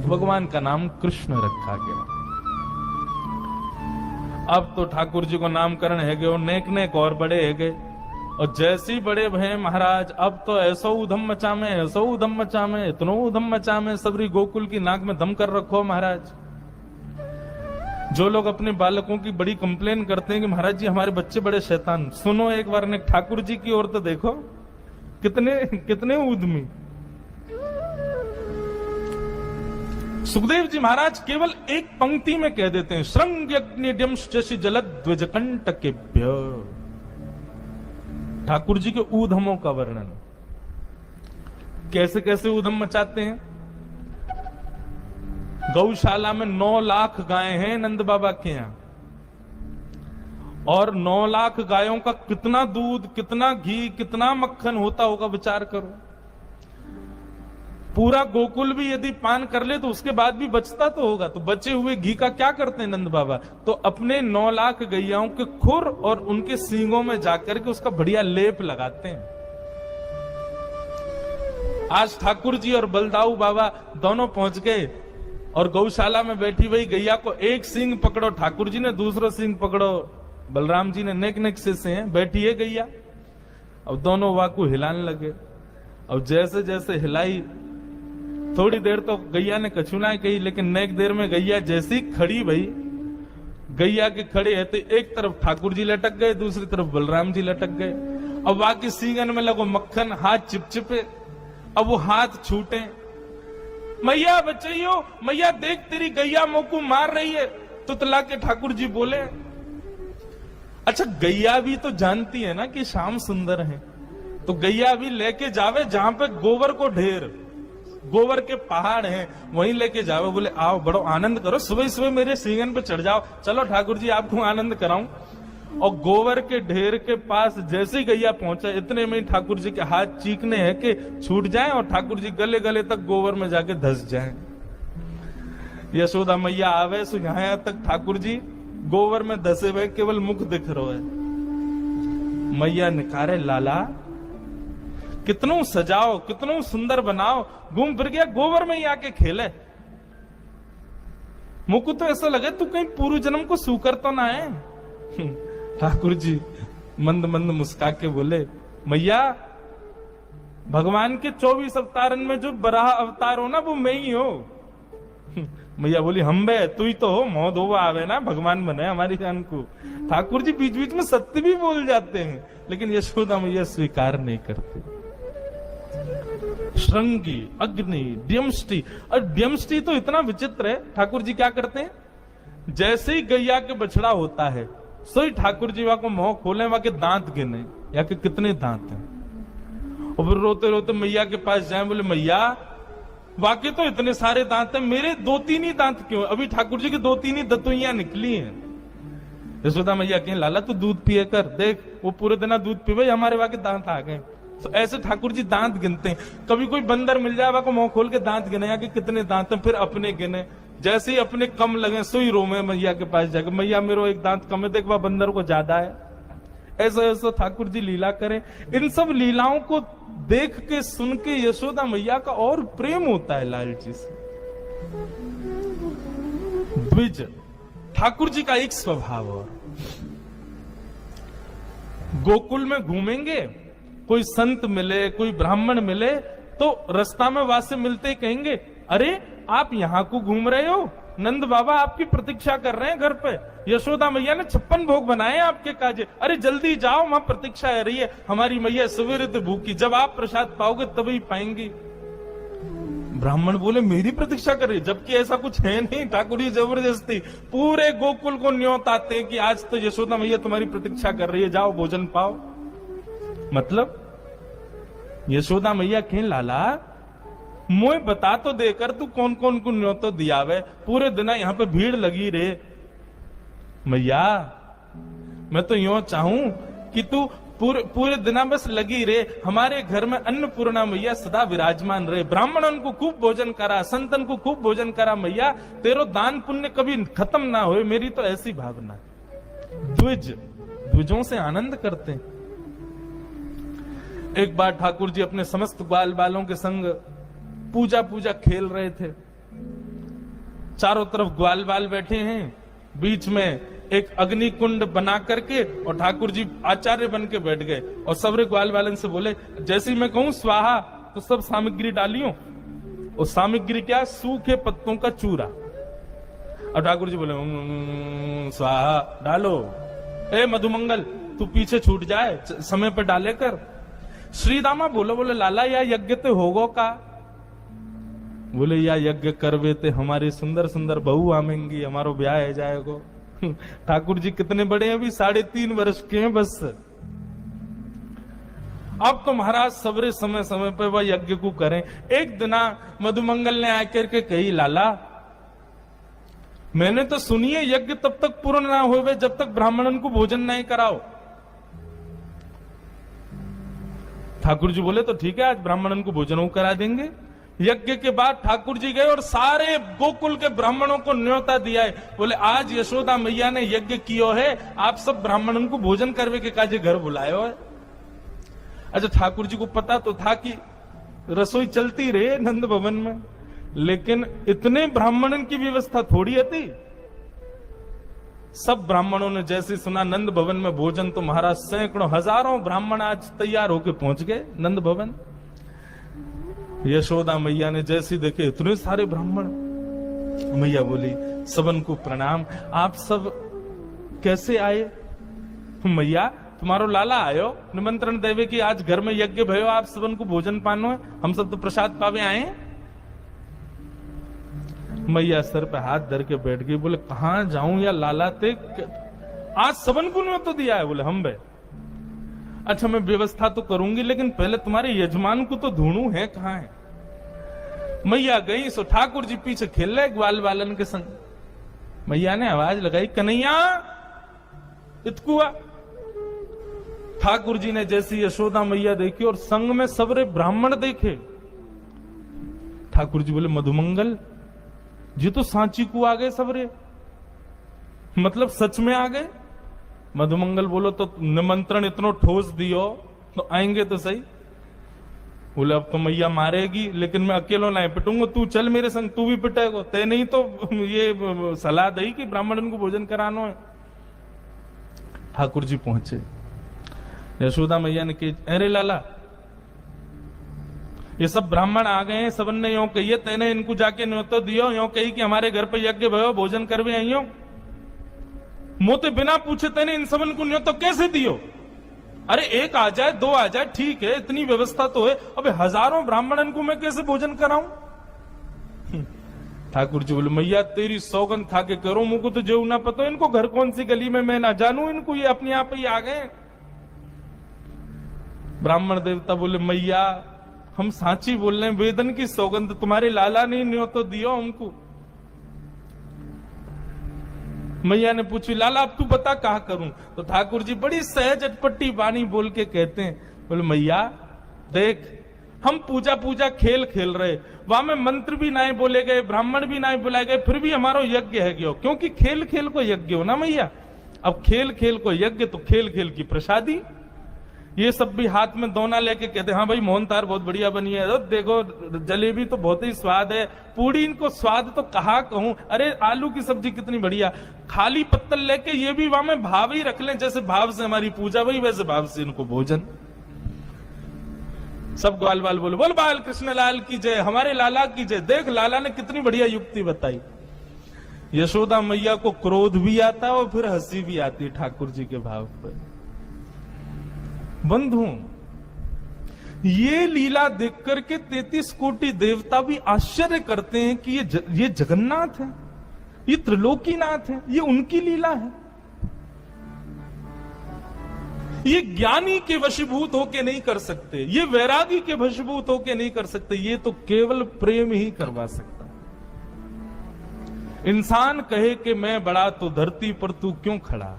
भगवान का नाम कृष्ण रखा गया। अब तो ठाकुर जी को नामकरण है गए और नेक नेक और बड़े है गए, और जैसे ही बड़े भय महाराज अब तो ऐसो उधम मचा में, ऐसो उधम मचा में, इतनो उधम मचा में, सबरी गोकुल की नाक में दम कर रखो महाराज। जो लोग अपने बालकों की बड़ी कंप्लेन करते हैं कि महाराज जी हमारे बच्चे बड़े शैतान, सुनो एक बार ने ठाकुर जी की ओर तो देखो, कितने कितने उद्यमी। सुखदेव जी महाराज केवल एक पंक्ति में कह देते हैं, श्रृंग्यग्निड्यंश्चि जलद्विजकंटकेभ्य। ठाकुर जी के ऊधमों का वर्णन, कैसे कैसे ऊधम मचाते हैं। गौशाला में 9 लाख गायें हैं नंद बाबा के यहां, और 9 लाख गायों का कितना दूध, कितना घी, कितना मक्खन होता होगा, विचार करो। पूरा गोकुल भी यदि पान कर ले तो उसके बाद भी बचता तो होगा, तो बचे हुए घी का क्या करते हैं नंद बाबा? तो अपने 9 लाख गैयाओं के खुर और उनके सींगों में जाकर के उसका बढ़िया लेप लगाते हैं। आज ठाकुर जी और बलदाऊ बाबा दोनों पहुंच गए और गौशाला में बैठी हुई गैया को एक सींग पकड़ो ठाकुर जी ने, दूसरा सींग पकड़ो बलराम जी ने, नेक नेक से हैं, बैठी है गैया। अब दोनों वाकू हिलाने लगे। अब जैसे जैसे हिलाई, थोड़ी देर तो गैया ने कछुनाएं कही, लेकिन नेक देर में गैया जैसी खड़ी भई, गैया के खड़े है तो एक तरफ ठाकुर जी लटक गए, दूसरी तरफ बलराम जी लटक गए। अब बाकी सींगन में लगो मक्खन, हाथ चिपचिपे। अब वो हाथ छूटे, मैया बचाइयो, मैया देख तेरी गैया मोकू मार रही है। तुतला के ठाकुर जी बोले, अच्छा गैया भी तो जानती है ना कि श्याम सुंदर है, तो गैया भी लेके जावे जहां पे गोबर को ढेर, गोबर के पहाड़ हैं, वहीं लेके जावे। बोले आओ बड़ो आनंद करो, सुबह सुबह मेरे सींगन पे चढ़ जाओ, चलो ठाकुर जी आपको आनंद कराऊं। और गोबर के ढेर के पास जैसे ही गैया पहुंचा, इतने में ठाकुर जी के हाथ चीखने हैं कि छूट जाएं और ठाकुर जी गले गले तक गोबर में जाके धस जाएं। यशोदा मैया आवे सो यहां तक ठाकुर जी गोबर में धसे हुए, केवल मुख दिख रहा है। मैया निकारे लाला कितनों सजाओ, कितनों सुंदर बनाओ, घूम फिर गया गोबर में ही आके खेले। मुझको तो ऐसा लगे तू कहीं पूर्व जन्म को सूकर तो ना है। ठाकुर जी मंद मंद मुस्का के बोले, मैया भगवान के 24 अवतारन में जो बराह अवतार हो ना वो मैं ही हो। मैया बोली हम बे तू ही तो हो, मोह धोवा आवे ना भगवान बने हमारी जान को। ठाकुर जी बीच बीच में सत्य भी बोल जाते हैं, लेकिन यशोदा मैया स्वीकार नहीं करते। श्रृंगी, अग्नि, द्यमष्टि, और द्यमष्टि तो इतना विचित्र है। ठाकुर जी क्या करते हैं, जैसे ही गैया के बछड़ा होता है सोई ठाकुर जी वहां को मुंह खोले, वहां के दांत गिने या के कितने दांत हैं, और फिर रोते रोते मैया के पास जाए, बोले मैया वाकई तो इतने सारे दांत हैं, मेरे 2-3 ही दांत क्यों? अभी ठाकुर जी की 2-3 ही दतुइयां निकली हैं। यशोदा मैया कहें लाला तू दूध पिए कर, देख वो पूरे दिन दूध पीवे, हमारे वहां के दांत आ गए। तो ऐसे ठाकुर जी दांत गिनते हैं। कभी कोई बंदर मिल जाए को मुंह खोल के दांत गिने या कि कितने दांत हैं, फिर अपने गिने, जैसे ही अपने कम लगे सोई रोमे मैया के पास जाकर, मैया मेरे एक दांत कम है, देख वह बंदर को ज्यादा है। ऐसा ऐसा ठाकुर जी लीला करें। इन सब लीलाओं को देख के सुन के यशोदा मैया का और प्रेम होता है लाल जी से। द्विज ठाकुर जी का एक स्वभाव, और गोकुल में घूमेंगे, कोई संत मिले, कोई ब्राह्मण मिले तो रास्ता में वासे मिलते ही कहेंगे, अरे आप यहां को घूम रहे हो, नंद बाबा आपकी प्रतीक्षा कर रहे हैं घर पे, यशोदा मैया ने 56 भोग बनाए आपके काजे, अरे जल्दी जाओ वहां प्रतीक्षा है रही है, हमारी मैया सवेरे तो भूखी, जब आप प्रसाद पाओगे तभी पाएंगी। ब्राह्मण बोले मेरी प्रतीक्षा कर रही, जबकि ऐसा कुछ है नहीं। ठाकुर जी जबरदस्ती पूरे गोकुल को न्योत आते हैं कि आज तो यशोदा मैया तुम्हारी प्रतीक्षा कर रही है, जाओ भोजन पाओ। मतलब यशोदा मैया कहें लाला मोए बता तो देकर तू कौन कौन को न्योतो दिया वे, पूरे दिन यहाँ पे भीड़ लगी रे। मैया मैं तो यूं चाहूं कि तू पूरे दिन बस लगी रे, हमारे घर में अन्नपूर्णा मैया सदा विराजमान रहे, ब्राह्मणन को खूब भोजन करा, संतन को खूब भोजन करा मैया, तेरो दान पुण्य कभी खत्म ना हो, मेरी तो ऐसी भावना। द्विज द्विजों से आनंद करते हैं। एक बार ठाकुर जी अपने समस्त बाल बालों के संग पूजा खेल रहे थे, चारों तरफ ग्वाल बाल बैठे हैं, बीच में एक अग्नि कुंड बना करके और ठाकुर जी आचार्य बन के बैठ गए और सबरे ग्वाल बालन से बोले, जैसे ही मैं कहूं स्वाहा तो सब सामग्री डालियो। और सामग्री क्या? सूखे पत्तों का चूरा। और ठाकुर जी बोले स्वाहा डालो। ए मधुमंगल तू पीछे छूट जाए, समय पर डाले कर। श्रीदामा बोले लाला या यज्ञ ते होगो का? बोले या यज्ञ करवे ते हमारी सुंदर सुंदर बहू आमेंगी, हमारो ब्याह है जाएगो। ठाकुर जी कितने बड़े हैं अभी? 3.5 वर्ष के हैं बस। अब तो महाराज सबरे समय समय पे वह यज्ञ को करें। एक दिना मधुमंगल ने आकर के कही, लाला मैंने तो सुनिए यज्ञ तब तक पूर्ण ना होवे जब तक ब्राह्मणन को भोजन नहीं कराओ। ठाकुर जी बोले तो ठीक है, आज ब्राह्मणन को भोजन करा देंगे। यज्ञ के बाद ठाकुर जी गए और सारे गोकुल के ब्राह्मणों को न्योता दिया है। बोले आज यशोदा मैया ने यज्ञ कियो है, आप सब ब्राह्मणों को भोजन करवे के काजे घर बुलायो है। अच्छा, ठाकुर जी को पता तो था कि रसोई चलती रहे नंद भवन में, लेकिन इतने ब्राह्मणन की व्यवस्था थोड़ी थी। सब ब्राह्मणों ने जैसे सुना नंद भवन में भोजन, तो महाराज सैकड़ों हजारों ब्राह्मण आज तैयार होकर पहुंच गए नंद भवन। यशोदा मैया ने जैसे देखे इतने सारे ब्राह्मण, मैया बोली सबन को प्रणाम, आप सब कैसे आए? मैया तुम्हारो लाला आयो निमंत्रण देवे कि आज घर में यज्ञ भयो, आप सबन को भोजन पानो है, हम सब तो प्रसाद पावे आए। मैया सर पे हाथ धर के बैठ गई। बोले कहां जाऊं या लाला ते, आज सबन को न्योता तो दिया है। बोले हम बे, अच्छा मैं व्यवस्था तो करूंगी, लेकिन पहले तुम्हारे यजमान को तो ढूंढूं है कहां है। मैया गई सो ठाकुर जी पीछे खेल रहे ग्वाल बालन के संग। मैया ने आवाज लगाई, कन्हैया इतकुआ। ठाकुर जी ने जैसी यशोदा मैया देखी और संग में सबरे ब्राह्मण देखे। ठाकुर जी बोले मधुमंगल जी तो सांची को आ गए सबरे, मतलब सच में आ गए। मधुमंगल बोलो तो निमंत्रण इतना ठोस दियो तो आएंगे तो सही। बोले अब तो मैया मारेगी, लेकिन मैं अकेला नहीं पिटूंगा, तू चल मेरे संग, तू भी पिटेगा। ते नहीं तो ये सलाह दी कि ब्राह्मण को भोजन कराना है। ठाकुर जी पहुंचे, यशोदा मैया ने कही, अरे लाला ये सब ब्राह्मण आ गए हैं, सबन ने यो कही, तेने इनको जाके न्योता दियो, यो कही कि हमारे घर पे यज्ञ भयो, भोजन करवे आइयो। मोते बिना पूछे तेने इन सबन को न्योता कैसे दियो? अरे एक आ जाए, दो आ जाए, ठीक है, इतनी व्यवस्था तो है, अबे हजारों ब्राह्मणन को मैं कैसे भोजन कराऊं? ठाकुर जी बोले मैया तेरी सौगंध खा के करो, मुझको तो जो ना पता इनको घर कौन सी गली में मैं ना जानू, इनको ये अपने आप ही आ गए। ब्राह्मण देवता बोले मैया हम सांची बोल रहे हैं, वेदन की सौगंध तुम्हारे लाला ने न्योता दियो हमको। मैया ने पूछी लाला अब तू बता कहा करूं? तो ठाकुर जी बड़ी सहज अटपटी वाणी बोल के कहते हैं, बोले मैया देख हम पूजा पूजा खेल खेल रहे, वहां में मंत्र भी नहीं बोले गए, ब्राह्मण भी नहीं बुलाए गए, फिर भी हमारा यज्ञ है गयो, क्योंकि खेल खेल को यज्ञ हो ना मैया। अब खेल खेल को यज्ञ तो खेल खेल की प्रसादी। ये सब भी हाथ में दोना लेके कहते हाँ भाई मोहन तार बहुत बढ़िया बनी है, देखो जलेबी तो बहुत ही स्वाद है, पूड़ी इनको स्वाद तो कहा कहूं, अरे आलू की सब्जी कितनी बढ़िया। खाली पत्तल लेके ये भी वहां में भाव ही रख लें, जैसे भाव से हमारी पूजा वही वैसे भाव से इनको भोजन। सब ग्वाल बाल बोले बोल बाल कृष्ण लाल की जय, हमारे लाला की जय। देख लाला ने कितनी बढ़िया युक्ति बताई। यशोदा मैया को क्रोध भी आता और फिर हंसी भी आती ठाकुर जी के भाव पर। बंधु ये लीला देख करके 33 कोटि देवता भी आश्चर्य करते हैं कि ये जगन्नाथ है, ये त्रिलोकीनाथ है, ये उनकी लीला है। ये ज्ञानी के वशीभूत होके नहीं कर सकते, ये वैरागी के वशीभूत होके नहीं कर सकते, ये तो केवल प्रेम ही करवा सकता। इंसान कहे कि मैं बड़ा तो धरती पर तू क्यों खड़ा,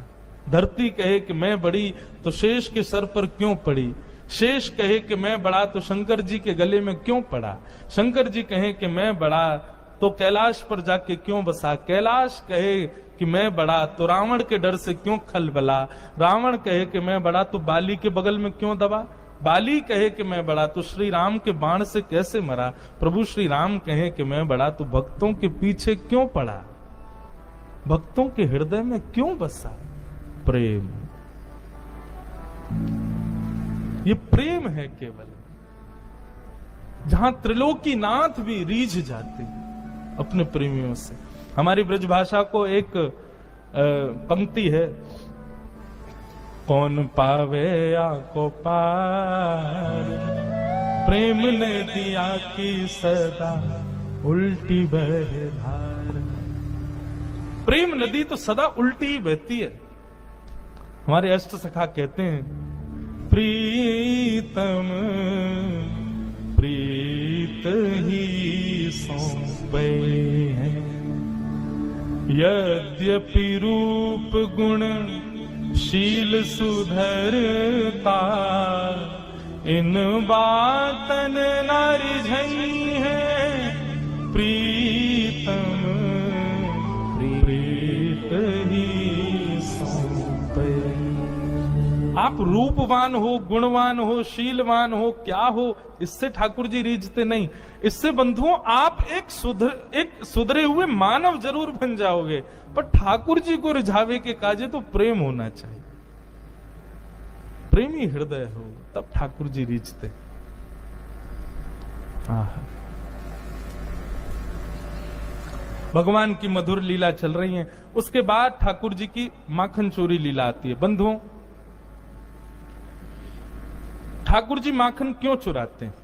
धरती कहे कि मैं बड़ी तो शेष के सर पर क्यों पड़ी, शेष कहे कि मैं बड़ा तो शंकर जी के गले में क्यों पड़ा, शंकर जी कहे कि मैं बड़ा तो कैलाश पर जाके क्यों बसा, कैलाश कहे कि मैं बड़ा तो रावण के डर से क्यों खलबला, रावण कहे कि मैं बड़ा तो बाली के बगल में क्यों दबा। बाली कहे कि मैं बड़ा तो श्री राम के बाण से कैसे मरा, प्रभु श्री राम कहे कि मैं बड़ा तो भक्तों के पीछे क्यों पड़ा, भक्तों के हृदय में क्यों बसा प्रेम। ये प्रेम है केवल, जहां त्रिलोकी नाथ भी रीझ जाते हैं अपने प्रेमियों से। हमारी ब्रजभाषा को एक पंक्ति है, कौन पावे को पार, प्रेम ने दिया की सदा उल्टी बह धार। प्रेम नदी तो सदा उल्टी ही बहती है। हमारे अष्ट सखा कहते हैं, प्रीतम प्रीत ही सौंपे हैं, यद्यपि रूप गुण शील सुधरता, इन बातन न रिझई है, प्रीतम प्रीत ही सौंपे। आप रूपवान हो, गुणवान हो, शीलवान हो, क्या हो, इससे ठाकुर जी रीझते नहीं। इससे बंधुओं आप एक सुधरे हुए मानव जरूर बन जाओगे, पर ठाकुर जी को रिझावे के काजे तो प्रेम होना चाहिए। प्रेमी हृदय हो तब ठाकुर जी रीझते। भगवान की मधुर लीला चल रही है। उसके बाद ठाकुर जी की माखन चोरी लीला आती है। बंधुओं, ठाकुर जी माखन क्यों चुराते हैं?